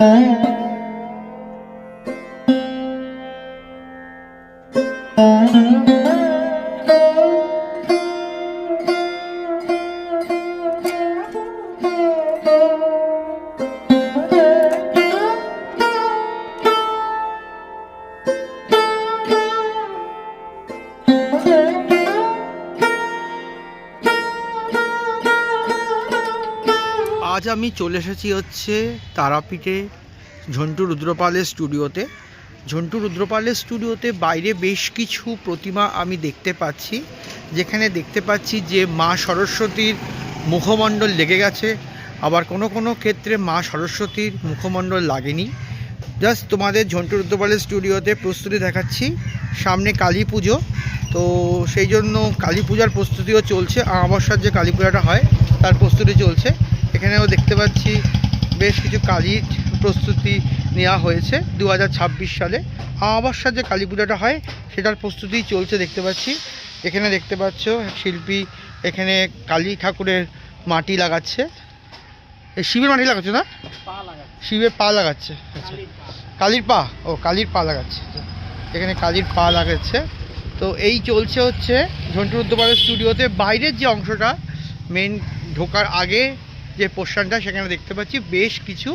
আজ আমি চলে এসেছি হচ্ছে তারাপীঠে ঝন্টু রুদ্রপালের স্টুডিওতে। ঝন্টু রুদ্রপালের স্টুডিওতে বাইরে বেশ কিছু প্রতিমা আমি দেখতে পাচ্ছি, যেখানে দেখতে পাচ্ছি যে মা সরস্বতীর মুখমণ্ডল লেগে গেছে, আবার কোনো কোনো ক্ষেত্রে মা সরস্বতীর মুখমণ্ডল লাগেনি। জাস্ট তোমাদের ঝন্টু রুদ্রপালের স্টুডিওতে প্রস্তুতি দেখাচ্ছি। সামনে কালী পুজো, তো সেই জন্য কালী পূজার প্রস্তুতিও চলছে। অমাবস্যার যে কালী পূজাটা হয় তার প্রস্তুতি চলছে। এখানেও দেখতে পাচ্ছি বেশ কিছু কালীর প্রস্তুতি নেওয়া হয়েছে 2026 সালে। অমাবস্যার যে কালী পূজাটা হয় সেটার প্রস্তুতি চলছে দেখতে পাচ্ছি। এখানে দেখতে পাচ্ছ শিল্পী এখানে কালী ঠাকুরের মাটি লাগাচ্ছে। এই শিবের মাটি লাগাচ্ছে না, শিবের পা লাগাচ্ছে। আচ্ছা, কালীর পা, ও কালীর পা লাগাচ্ছে। এখানে কালীর পা লাগাচ্ছে। তো এই চলছে হচ্ছে ঝন্টু রুদ্রপালের স্টুডিওতে। বাইরের যে অংশটা মেন ঢোকার আগে যে পোর্শনটা, সেখানে দেখতে পাচ্ছি বেশ কিছু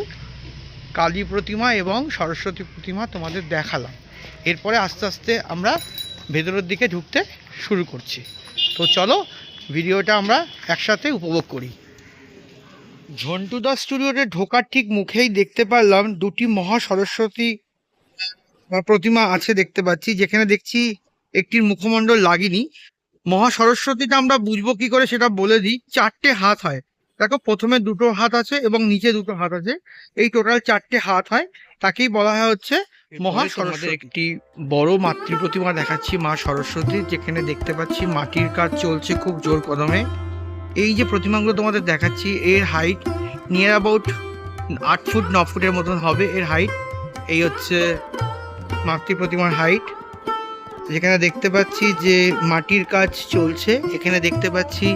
কালী প্রতিমা এবং সরস্বতী প্রতিমা তোমাদের দেখালাম। এরপরে আস্তে আস্তে আমরা ভেতরের দিকে ঢুকতে শুরু করছি। তো চলো ভিডিওটা আমরা একসাথে উপভোগ করি। ঝন্টু দা স্টুডিওতে ঢোকার ঠিক মুখেই দেখতে পারলাম দুটি মহা সরস্বতী প্রতিমা আছে দেখতে পাচ্ছি, যেখানে দেখছি একটির মুখমণ্ডল লাগেনি। মহা সরস্বতীটা আমরা বুঝবো কি করে সেটা বলে দিই। 4টে হাত হয়, দেখো প্রথমে 2টো হাত আছে এবং নিচে 2টো হাত আছে, এই টোটাল 4টে হাত হয়। তাকেই বলা হয় হচ্ছে মহা সরস্বতী। একটি বড় মাতৃ প্রতিমা দেখাচ্ছি মা সরস্বতী, যেখানে দেখতে পাচ্ছি মাটির কাজ চলছে খুব জোর কদমে। এই যে প্রতিমাগুলো তোমাদের দেখাচ্ছি এর হাইট নিয়ার অ্যাবাউট 8 ফুট 9 ফুটের মতন হবে এর হাইট। এই হচ্ছে মাতৃ প্রতিমার হাইট। যেখানে দেখতে পাচ্ছি যে মাটির কাজ চলছে। এখানে দেখতে পাচ্ছি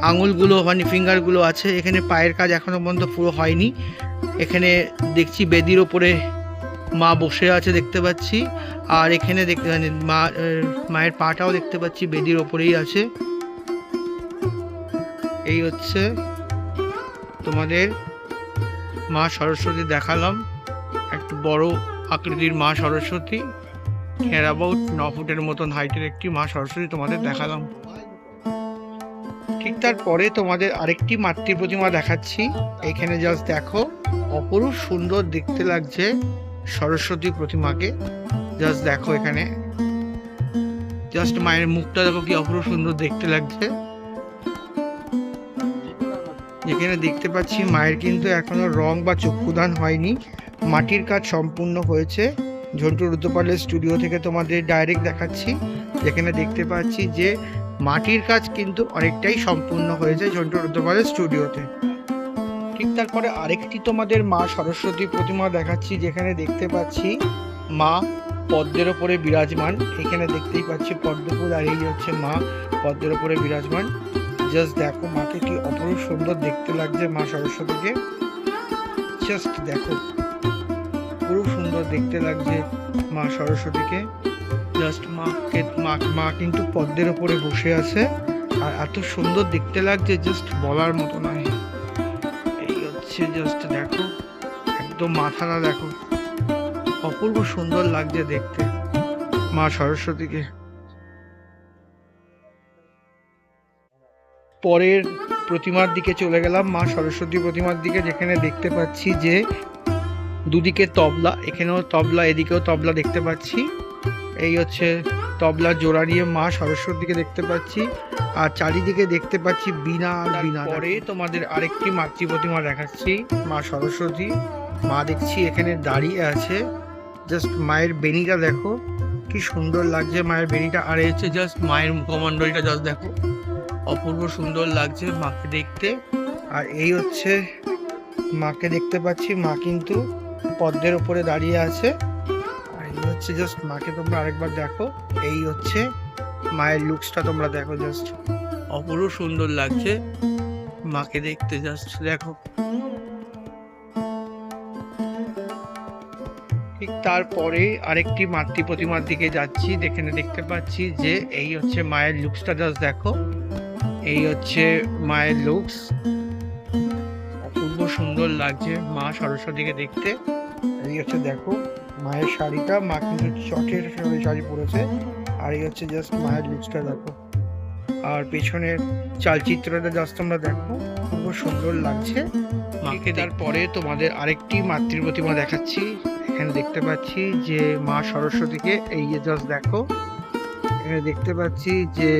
আঙুলগুলো মানে ফিঙ্গারগুলো আছে। এখানে পায়ের কাজ এখনো পর্যন্ত পুরো হয়নি। এখানে দেখছি বেদির ওপরে মা বসে আছে দেখতে পাচ্ছি। আর এখানে দেখতে মায়ের পাটাও দেখতে পাচ্ছি বেদির ওপরেই আছে। এই হচ্ছে তোমাদের মা সরস্বতী দেখালাম, একটু বড় আকৃতির মা সরস্বতী, হেয়ার অ্যাবাউট 9 ফুটের মতন হাইটের একটি মা সরস্বতী তোমাদের দেখালাম। ঠিক তারপরে তোমাদের আরেকটি মাতৃ প্রতিমা দেখাচ্ছি। এখানে জাস্ট দেখো অপরূপ সুন্দর দেখতে লাগছে সরস্বতী প্রতিমাকে। জাস্ট দেখো এখানে জাস্ট মায়ের মুখটা দেখো কি অপরূপ সুন্দর দেখতে লাগছে। যেখানে দেখতে পাচ্ছি মায়ের কিন্তু এখনো রং বা চক্ষুদান হয়নি, মাটির কাজ সম্পূর্ণ হয়েছে। ঝন্টু রুদ্রপালের স্টুডিও থেকে তোমাদের ডাইরেক্ট দেখাচ্ছি। যেখানে দেখতে পাচ্ছি যে মাটির কাজ কিন্তু অনেকটাই সম্পূর্ণ হয়েছে ঝন্টু রুদ্রপালের স্টুডিওতে। ঠিক তারপরে আরেকটি তোমাদের মা সরস্বতী প্রতিমা দেখাচ্ছি, যেখানে দেখতে পাচ্ছি মা পদ্মের ওপরে বিরাজমান। এখানে দেখতেই পাচ্ছি পদ্মফুল, আর এই হচ্ছে মা পদ্মের ওপরে বিরাজমান। জাস্ট দেখো মাকে কি অপরূপ সুন্দর দেখতে লাগছে মা সরস্বতীকে। জাস্ট দেখো পুরো সুন্দর দেখতে লাগছে মা সরস্বতীকে। জাস্ট মা কিন্তু পদ্মের ওপরে বসে আছে, আর এত সুন্দর দেখতে লাগছে জাস্ট বলার মতো নয়। এই হচ্ছে জাস্ট দেখো একদম মাথাটা দেখো, অপূর্ব সুন্দর লাগছে দেখতে মা সরস্বতীকে। পরের প্রতিমার দিকে চলে গেলাম, মা সরস্বতী প্রতিমার দিকে, যেখানে দেখতে পাচ্ছি যে দুদিকে তবলা, এখানেও তবলা এদিকেও তবলা দেখতে পাচ্ছি। এই হচ্ছে তবলা জোড়া নিয়ে মা সরস্বতীকে দেখতে পাচ্ছি, আর চারিদিকে দেখতে পাচ্ছি বীণা আর বীণা। পরে তোমাদের আরেকটি মাতৃ প্রতিমা দেখাচ্ছি মা সরস্বতী। মা দেখছি এখানে দাঁড়িয়ে আছে, জাস্ট মায়ের বেণীটা দেখো কি সুন্দর লাগছে মায়ের বেণীটা। আর হচ্ছে জাস্ট মায়ের মুখমণ্ডলটা জাস্ট দেখো অপূর্ব সুন্দর লাগছে মাকে দেখতে। আর এই হচ্ছে মাকে দেখতে পাচ্ছি, মা কিন্তু পদ্মের উপরে দাঁড়িয়ে আছে। আর এই হচ্ছে জাস্ট মাকে তোমরা আরেকবার দেখো, এই হচ্ছে মায়ের লুকসটা তোমরা দেখো, জাস্ট অপূর্ব সুন্দর লাগছে মাকে দেখতে। জাস্ট দেখো ঠিক তারপরে আরেকটি মাতৃ প্রতিমার দিকে যাচ্ছি, যেখানে দেখতে পাচ্ছি যে এই হচ্ছে মায়ের লুকসটা, জাস্ট দেখো। এই হচ্ছে মায়ের লুকস, অপূর্ব সুন্দর লাগছে মা সরস্বতীকে দেখতে। এই হচ্ছে দেখো মায়ের শাড়িটা, মা কিন্তু চটের শাড়ি পরেছে। আর এই হচ্ছে জাস্ট মায়ের লুকসটা দেখো, আর পেছনের চালচিত্রটা জাস্ট তোমরা দেখো, খুব সুন্দর লাগছে মাকে। তারপরে তোমাদের আরেকটি মাতৃ প্রতিমা দেখাচ্ছি। এখানে দেখতে পাচ্ছি যে মা সরস্বতীকে, এই যে জাস্ট দেখো, এখানে দেখতে পাচ্ছি যে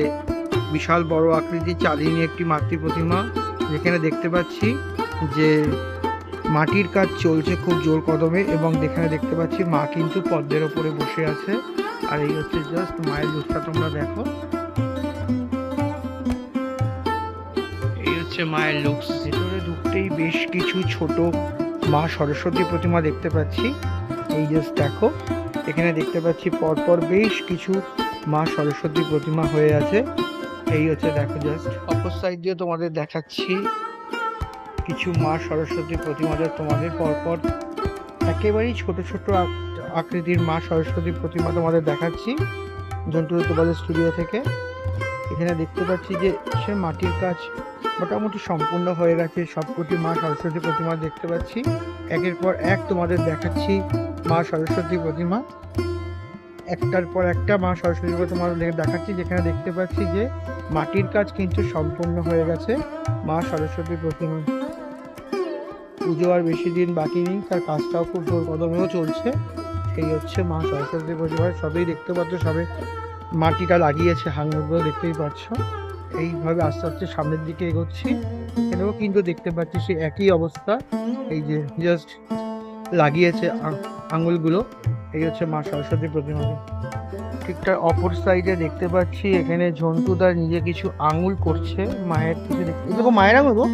বিশাল বড় আকৃতির চাঁদিনী একটি মাতৃ প্রতিমা, যেখানে দেখতে পাচ্ছি যে মাটির কাজ চলছে খুব জোর কদমে, এবং যেখানে দেখতে পাচ্ছি মা কিন্তু পদ্মের ওপরে বসে আছে। আর এই হচ্ছে জাস্ট মায়ের লুকটা তোমরা দেখো, এই হচ্ছে মায়ের লুকস। ভেতরে ঢুকতেই বেশ কিছু ছোট মা সরস্বতী প্রতিমা দেখতে পাচ্ছি। এই জাস্ট দেখো, এখানে দেখতে পাচ্ছি পরপর বেশ কিছু মা সরস্বতী প্রতিমা হয়ে আছে। এই হচ্ছে দেখো জাস্ট অপর সাইড দিয়ে তোমাদের দেখাচ্ছি কিছু মা সরস্বতী প্রতিমাদের তোমাদের পরপর একেবারেই ছোট ছোট আকৃতির মা সরস্বতী প্রতিমা তোমাদের দেখাচ্ছি ঝন্টু রুদ্রপালের স্টুডিও থেকে। এখানে দেখতে পাচ্ছি যে সে মাটির কাজ মোটামুটি সম্পূর্ণ হয়ে গেছে, সবকটি মা সরস্বতী প্রতিমা দেখতে পাচ্ছি। একের পর এক তোমাদের দেখাচ্ছি মা সরস্বতী প্রতিমা, একটার পর একটা মা সরস্বতী প্রতিমা দেখাচ্ছি, যেখানে দেখতে পাচ্ছি যে মাটির কাজ কিন্তু সম্পূর্ণ হয়ে গেছে মা সরস্বতী প্রতিমা। পুজো আর বেশি দিন বাকি নেই, তার কাজটাও খুব জোর কদমেও চলছে। এই হচ্ছে মা সরস্বতী প্রতিমা, সবই দেখতে পাচ্ছ, সবে মাটিটা লাগিয়েছে, হাঙরগুলো দেখতেই পাচ্ছ। এইভাবে আস্তে আস্তে সামনের দিকে এগোচ্ছি, এখানেও কিন্তু দেখতে পাচ্ছি সে একই অবস্থা, এই যে জাস্ট লাগিয়েছে আঙুলগুলো। এই হচ্ছে মা সরস্বতী প্রতিমা। ঠিকঠাক অপর সাইডে দেখতে পাচ্ছি এখানে ঝন্টুদার নিজে কিছু আঙুল করছে মায়ের কিছু দেখতে, দেখো মায়ের আঙুল গো,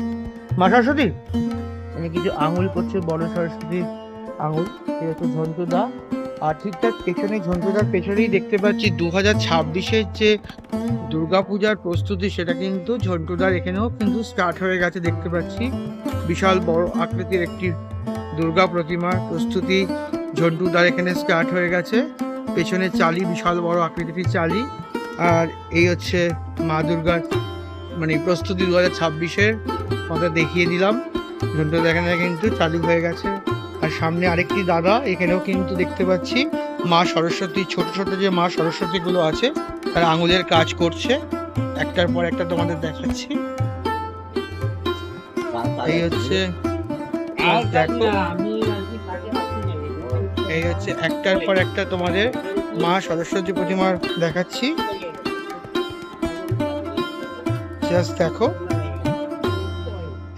মা সরস্বতী এখানে কিছু আঙুল করছে, বড় সরস্বতীর আঙুল। এই হচ্ছে ঝন্টুদা। আর ঠিকঠাক পেছনে ঝন্টুদার পেছনেই দেখতে পাচ্ছি 2026-এর যে দুর্গাপূজার প্রস্তুতি, সেটা কিন্তু ঝন্টুদার এখানেও কিন্তু স্টার্ট হয়ে গেছে। দেখতে পাচ্ছি বিশাল বড় আকৃতির একটি দুর্গা প্রতিমার প্রস্তুতি ঝন্টুদার এখানে স্টার্ট হয়ে গেছে। পেছনে চালি, বিশাল বড় আকৃতির চালি। আর এই হচ্ছে মা দুর্গার মানে প্রস্তুতি 2026-এর কথা দেখিয়ে দিলাম। ঝন্টুদা এখানে কিন্তু চালু হয়ে গেছে। আর সামনে আরেকটি দাদা, এখানেও কিন্তু দেখতে পাচ্ছি মা সরস্বতী, ছোট ছোট যে মা সরস্বতীগুলো আছে তারা আঙুলের কাজ করছে, একটার পর একটা তোমাদের দেখাচ্ছি। এই হচ্ছে দেখো, এই হচ্ছে একটার পর একটা তোমাদের মা সরস্বতী প্রতিমা দেখাচ্ছি, জাস্ট দেখো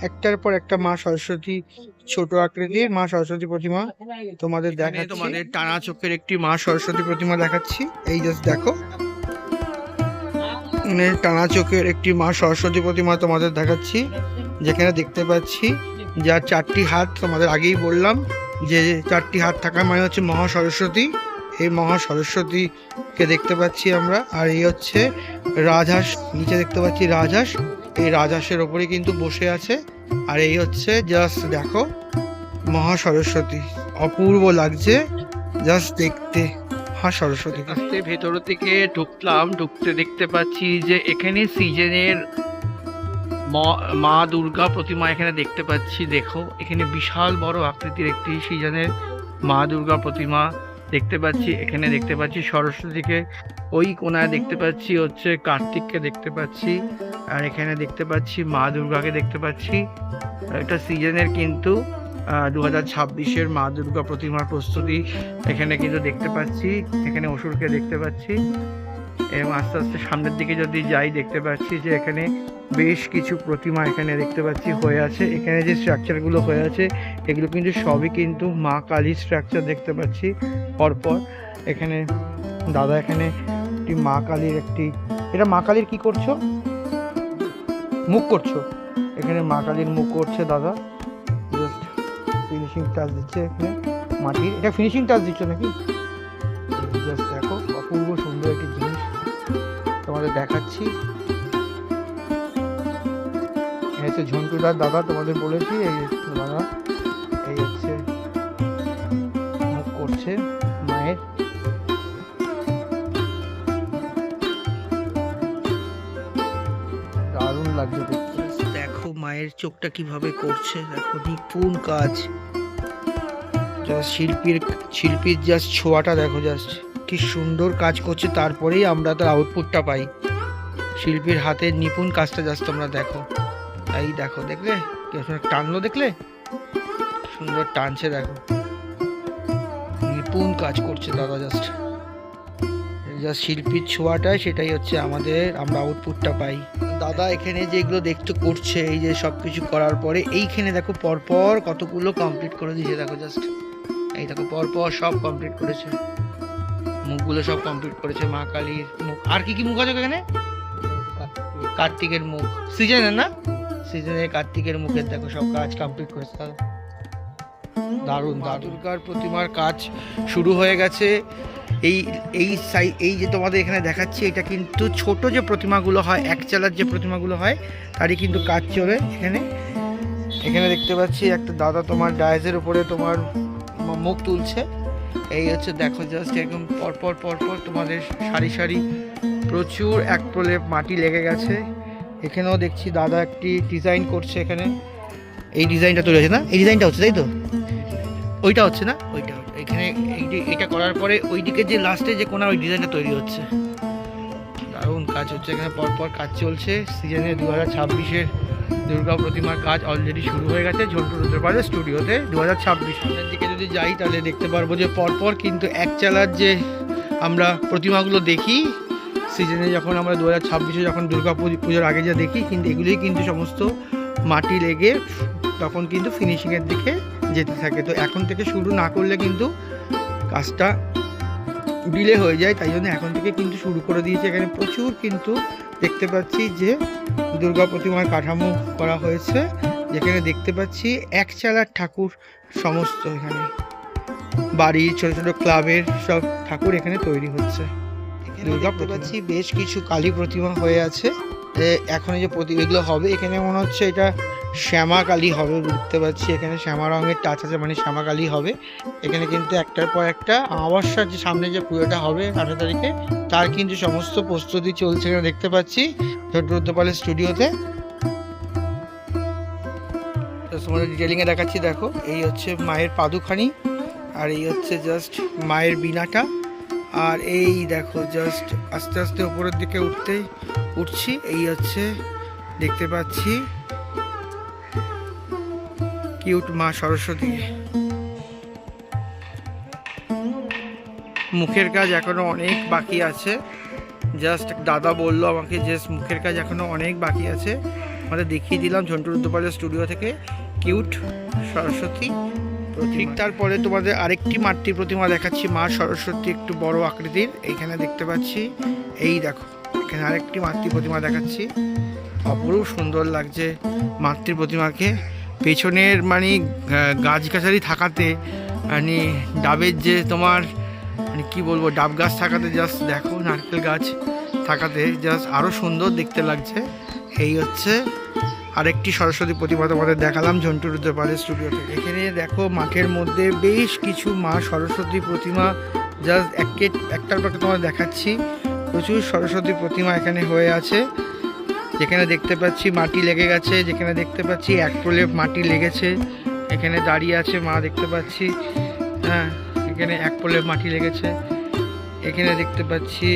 একটার পর একটা মা সরস্বতী ছোট আকৃতির মা সরস্বতী প্রতিমা তোমাদের দেখাচ্ছি। তোমাদের টানা চোখের একটি মা সরস্বতী প্রতিমা দেখাচ্ছি, এই জাস্ট দেখো টানা চোখের একটি মা সরস্বতী প্রতিমা তোমাদের দেখাচ্ছি, যেখানে দেখতে পাচ্ছি যার চারটি হাত, তোমাদের আগেই বললাম যে চারটি হাত থাকা মানে হচ্ছে মহা সরস্বতী। এই মহা সরস্বতীকে দেখতে পাচ্ছি আমরা। আর এই হচ্ছে রাজহাঁস, নিচে দেখতে পাচ্ছি রাজহাঁস, এই রাজহাঁসের ওপরে কিন্তু বসে আছে। আর এই হচ্ছে জাস্ট দেখো মহা সরস্বতী, অপূর্ব লাগছে জাস্ট দেখতে মহা সরস্বতী। আস্তে ভেতর থেকে ঢুকলাম, ঢুকতে দেখতে পাচ্ছি যে এখানে সিজনের মা দুর্গা প্রতিমা এখানে দেখতে পাচ্ছি। দেখো এখানে বিশাল বড় আকৃতির একটি সিজনের মা দুর্গা প্রতিমা দেখতে পাচ্ছি। এখানে দেখতে পাচ্ছি সরস্বতীকে, ওই কোনায় দেখতে পাচ্ছি হচ্ছে কার্তিককে দেখতে পাচ্ছি, আর এখানে দেখতে পাচ্ছি মা দুর্গাকে দেখতে পাচ্ছি। এটা সিজনের কিন্তু 2026-এর মা দুর্গা প্রতিমার প্রস্তুতি এখানে কিন্তু দেখতে পাচ্ছি। এখানে অসুরকে দেখতে পাচ্ছি, এবং আস্তে আস্তে সামনের দিকে যদি যাই দেখতে পাচ্ছি যে এখানে বেশ কিছু প্রতিমা এখানে দেখতে পাচ্ছি হয়ে আছে। এখানে যে স্ট্রাকচারগুলো হয়ে আছে এগুলো কিন্তু সবই কিন্তু মা কালীর স্ট্রাকচার দেখতে পাচ্ছি পরপর। এখানে দাদা এখানে একটি মা কালীর একটি, এটা মা কালীর কি করছো, মুখ করছো, এখানে মা কালীর মুখ করছে দাদা, জাস্ট ফিনিশিং টাচ দিচ্ছে এখানে মাটির। এটা ফিনিশিং টাচ দিচ্ছ নাকি? জাস্ট দেখো অপূর্ব সুন্দর একটি জিনিস তোমাদের দেখাচ্ছি। এই হচ্ছে ঝন্টুদার দাদা, তোমাদের বলেছি এই দাদা, এই হচ্ছে মুখ করছে। চলছে মায়ের। দারুণ লাগছে দেখতে। দেখো মায়ের চোখটা কিভাবে করছে, দেখো নিপুণ কাজ। শিল্পীর জাস্ট ছোঁয়াটা দেখো, জাস্ট কি সুন্দর কাজ করছে, তারপরেই আমরা তার আউটপুটটা পাই। শিল্পীর হাতের নিপুণ কাজটা জাস্ট তোমরা দেখো। এই দেখো, দেখলে টানলো, দেখলে সুন্দর টানছে, দেখো নিপুণ কাজ করছে দাদা। জাস্ট শিল্পীর ছোঁয়াটাই, সেটাই হচ্ছে আমরা আউটপুটটা পাই। দাদা এখানে যেগুলো দেখতে করছে, এই যে সব কিছু করার পরে এইখানে দেখো পরপর কতগুলো কমপ্লিট করে দিয়েছে। দেখো জাস্ট এই দেখো পরপর সব কমপ্লিট করেছে, মুখগুলো সব কমপ্লিট করেছে। মা কালীর মুখ, আর কি কি মুখ আছে এখানে? কার্তিকের মুখ, সিজনের না, সিজনের কার্তিকের মুখের দেখো সব কাজ কমপ্লিট করেছে দাদা। দারুণ। দুর্গার প্রতিমার কাজ শুরু হয়ে গেছে। এই যে তোমাদের এখানে দেখাচ্ছি, এটা কিন্তু ছোট যে প্রতিমাগুলো হয়, এক চালার যে প্রতিমাগুলো হয়, তারই কিন্তু কাজ চলে এখানে দেখতে পাচ্ছি একটা দাদা তোমার ডায়াসের উপরে তোমার মুখ তুলছে। এই হচ্ছে দেখো জাস্ট একদম পরপর তোমাদের সারি সারি প্রচুর এক প্রলেপ মাটি লেগে গেছে। এখানেও দেখছি দাদা একটি ডিজাইন করছে। এখানে এই ডিজাইনটা তৈরি হয়েছে না, এই ডিজাইনটা হচ্ছে, তাই তো? ওইটা হচ্ছে না, ওইটা এখানে এটা করার পরে ওই দিকে যে লাস্টে যে কোনা, ওই ডিজাইনটা তৈরি হচ্ছে। দারুণ কাজ হচ্ছে এখানে, পরপর কাজ চলছে। সিজনে 2026-এর দুর্গা প্রতিমার কাজ অলরেডি শুরু হয়ে গেছে ঝন্টু রুদ্রপালের স্টুডিওতে। 2026 সালের দিকে যদি যাই তাহলে দেখতে পারবো যে পরপর কিন্তু এক চালার যে আমরা প্রতিমাগুলো দেখি সিজনে, যখন আমরা 2026-এ যখন দুর্গা পুজোর আগে যা দেখি, কিন্তু এগুলোই কিন্তু সমস্ত মাটি লেগে তখন কিন্তু ফিনিশিংয়ের দিকে যেতে থাকে। তো এখন থেকে শুরু না করলে কিন্তু কাজটা ডিলে হয়ে যায়, তাই জন্য এখন থেকে কিন্তু শুরু করে দিয়েছে। এখানে প্রচুর কিন্তু দেখতে পাচ্ছি যে দুর্গা প্রতিমার কাঠামো করা হয়েছে, যেখানে দেখতে পাচ্ছি এক চালার ঠাকুর সমস্ত, এখানে বাড়ির ছোট ছোট ক্লাবের সব ঠাকুর এখানে তৈরি হচ্ছে। দুর্গা দেখতে পাচ্ছি বেশ কিছু কালী প্রতিমা হয়ে আছে। এখন যে এগুলো হবে, এখানে মনে হচ্ছে এটা শ্যামা কালী হবে, বুঝতে পারছি এখানে শ্যামা রঙের টাচ আছে, মানে শ্যামা কালী হবে। এখানে কিন্তু একটার পর একটা অমাবস্যার যে সামনে যে পুজোটা হবে 18 তারিখে, তার কিন্তু সমস্ত প্রস্তুতি চলছে এখানে দেখতে পাচ্ছি ঝন্টু রুদ্রপালের স্টুডিওতে। তোমাদের ডিটেলিংয়ে দেখাচ্ছি, দেখো এই হচ্ছে মায়ের পাদুখানি, আর এই হচ্ছে জাস্ট মায়ের বিনাটা। আর এই দেখো জাস্ট আস্তে আস্তে উপরের দিকে উঠছি। এই হচ্ছে দেখতে পাচ্ছি কিউট মা সরস্বতী। মুখের কাজ এখনো অনেক বাকি আছে। জাস্ট দাদা বললো আমাকে যে মুখের কাজ এখনো অনেক বাকি আছে। আমাদের দেখিয়ে দিলাম ঝন্টু রুদ্রপালের স্টুডিও থেকে কিউট সরস্বতী। ঠিক তারপরে তোমাদের আরেকটি মাতৃ প্রতিমা দেখাচ্ছি, মা সরস্বতী একটু বড় আকৃতির। এইখানে দেখতে পাচ্ছি, এই দেখো এখানে আরেকটি মাতৃ প্রতিমা দেখাচ্ছি। অপরূপ সুন্দর লাগছে মাতৃ প্রতিমাকে। পেছনের মানে গাছগাছালি থাকাতে, মানে ডাবের যে তোমার মানে কি বলবো, ডাব গাছ থাকাতে জাস্ট দেখো, নারকেল গাছ থাকাতে জাস্ট আরও সুন্দর দেখতে লাগছে। এই হচ্ছে আরেকটি সরস্বতী প্রতিমা তোমাদের দেখালাম ঝন্টু রুদ্রপালের স্টুডিও থেকে। এখানে দেখো মাঠের মধ্যে বেশ কিছু মা সরস্বতী প্রতিমা জাস্ট একটার পর তোমাদের দেখাচ্ছি। প্রচুর সরস্বতী প্রতিমা এখানে হয়ে আছে। যেখানে দেখতে পাচ্ছি মাটি লেগে গেছে, যেখানে দেখতে পাচ্ছি এক প্রলেপ মাটি লেগেছে, এখানে দাঁড়িয়ে আছে মা দেখতে পাচ্ছি। হ্যাঁ, এখানে এক প্রলেপ মাটি লেগেছে। এখানে দেখতে পাচ্ছি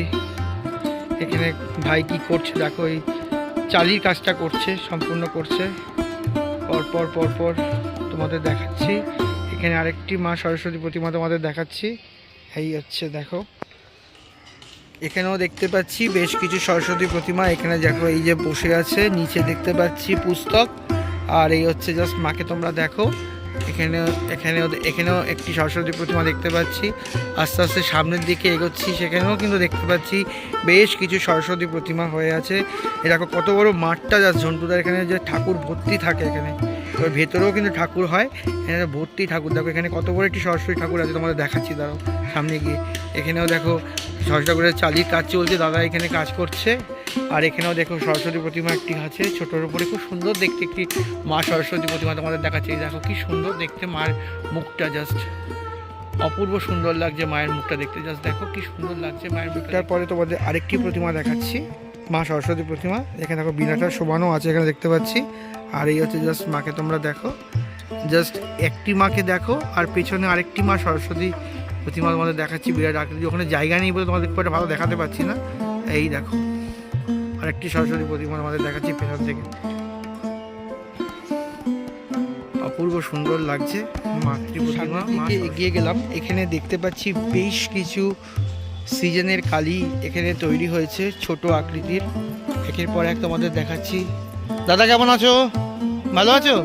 এখানে ভাই কি করছে, দেখো এই চালির কাজটা করছে, সম্পূর্ণ করছে। পরপর তোমাদের দেখাচ্ছি। এখানে আরেকটি মা সরস্বতী প্রতিমা তোমাদের দেখাচ্ছি। এই হচ্ছে দেখো, এখানেও দেখতে পাচ্ছি বেশ কিছু সরস্বতী প্রতিমা। এখানে দেখো এই যে বসে আছে, নিচে দেখতে পাচ্ছি পুস্তক। আর এই হচ্ছে জাস্ট মাকে তোমরা দেখো, এখানেও একটি সরস্বতী প্রতিমা দেখতে পাচ্ছি। আস্তে আস্তে সামনের দিকে এগোচ্ছি, সেখানেও কিন্তু দেখতে পাচ্ছি বেশ কিছু সরস্বতী প্রতিমা হয়ে আছে। এরকম কত বড় মাঠটা জাস্ট ঝন্টুদার এখানে যে ঠাকুর ভর্তি থাকে, এখানে এবার ভেতরেও কিন্তু ঠাকুর হয়, এখানে ভর্তি ঠাকুর। দেখো এখানে কত বড় একটি সরস্বতী ঠাকুর আছে, তোমাদের দেখাচ্ছি দাঁড়াও সামনে গিয়ে। এখানেও দেখো সরস্বতী ঠাকুরের চালির কাজ চলছে, দাদা এখানে কাজ করছে। আর এখানেও দেখো সরস্বতী প্রতিমা একটি আছে ছোটোর উপরে, খুব সুন্দর দেখতে একটি মা সরস্বতী প্রতিমা তোমাদের দেখাচ্ছে। দেখো কি সুন্দর দেখতে মার মুখটা, জাস্ট অপূর্ব সুন্দর লাগছে মায়ের মুখটা দেখতে, জাস্ট দেখো কি সুন্দর লাগছে মায়ের মুখটা। তারপরে তোমাদের আরেকটি প্রতিমা দেখাচ্ছি, মা সরস্বতী প্রতিমা। এখানে দেখো বিনাটা শোভানো আছে এখানে দেখতে পাচ্ছি। আর এই হচ্ছে জাস্ট মাকে তোমরা দেখো, জাস্ট একটি মাকে দেখো আর পেছনে আরেকটি মা সরস্বতী প্রতিমা তোমাদের দেখাচ্ছি বিরাট আকৃতি। ওখানে জায়গা নেই বলে তোমাদের খুব একটা ভালো দেখাতে পাচ্ছি না। এই দেখো আরেকটি সরস্বতী প্রতিমা তোমাদের দেখাচ্ছি পেছন থেকে, অপূর্ব সুন্দর লাগছে মাতৃ প্রতিমা। এগিয়ে গেলাম, এখানে দেখতে পাচ্ছি বেশ কিছু সিজনের কালী এখানে তৈরি হয়েছে ছোট আকৃতির, একের পর এক তোমাদের দেখাচ্ছি। দাদা কেমন আছো? ভালো আছো?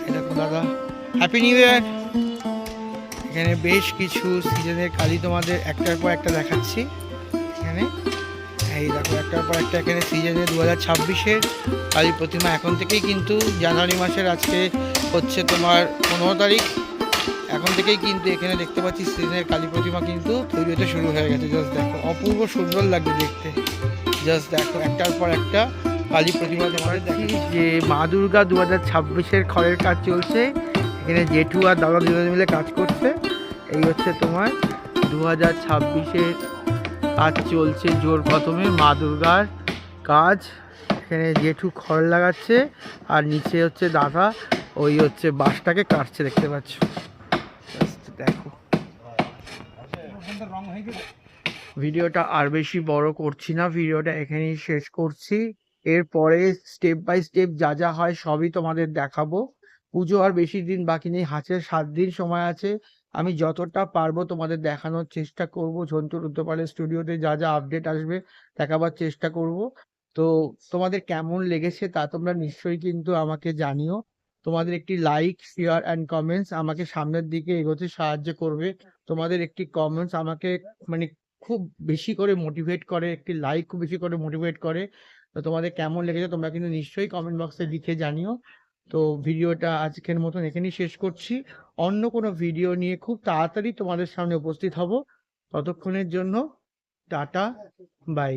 এই দেখো দাদা, হ্যাপি নিউ ইয়ার। এখানে বেশ কিছু সিজনের কালী তোমাদের একটার পর একটা দেখাচ্ছি এখানে। এই দেখো একটার পর একটা এখানে সিজনে 2026-এর কালী প্রতিমা। এখন থেকেই কিন্তু জানুয়ারি মাসের আজকে হচ্ছে তোমার 15 তারিখ, এখন থেকেই কিন্তু এখানে দেখতে পাচ্ছি সিজনের কালী প্রতিমা কিন্তু তৈরি হতে শুরু হয়ে গেছে। জাস্ট দেখো অপূর্ব সুন্দর লাগছে দেখতে, জাস্ট দেখো একটার পর একটা কালী প্রতিমা তোমাদের দেখি। যে মা দুর্গা 2026-এর খড়ের কাজ চলছে এখানে, জেঠু আর দাদা দুজনে মিলে কাজ করছে। এই হচ্ছে তোমার 2026-এর কাজ চলছে জোর কদমে মা দুর্গার কাজ। এখানে জেঠু খড় লাগাচ্ছে আর নিচে হচ্ছে দাদা ওই হচ্ছে বাঁশটাকে কাটছে দেখতে পাচ্ছ। দেখো ভিডিওটা আর বেশি বড় করছি না, ভিডিওটা এখানেই শেষ করছি। এরপরে স্টেপ বাই স্টেপ যা যা হয় সবই তোমাদের দেখাবো। পুজো আর বেশি দিন বাকি নেই, হাতে 7 দিন সময় আছে। আমি যতটা পারবো তোমাদের দেখানোর চেষ্টা করব, ঝন্টু রুদ্রপালের স্টুডিওতে যা যা আপডেট আসবে দেখাবার চেষ্টা করব। তো তোমাদের কেমন লেগেছে তা তোমরা নিশ্চয়ই কিন্তু আমাকে জানিও। তোমাদের একটি লাইক, শেয়ার অ্যান্ড কমেন্টস আমাকে সামনের দিকে এগোতে সাহায্য করবে। তোমাদের একটি কমেন্টস আমাকে মানে খুব বেশি করে মোটিভেট করে, একটি লাইক খুব বেশি করে মোটিভেট করে। তো তোমাদের কেমন লেগেছে তোমরা কিন্তু নিশ্চয়ই কমেন্ট বক্সে লিখে জানিও। তো ভিডিওটা আজকের মতন এখানেই শেষ করছি। অন্য কোনো ভিডিও নিয়ে খুব তাড়াতাড়ি তোমাদের সামনে উপস্থিত হব। ততক্ষণের জন্য টাটা, বাই।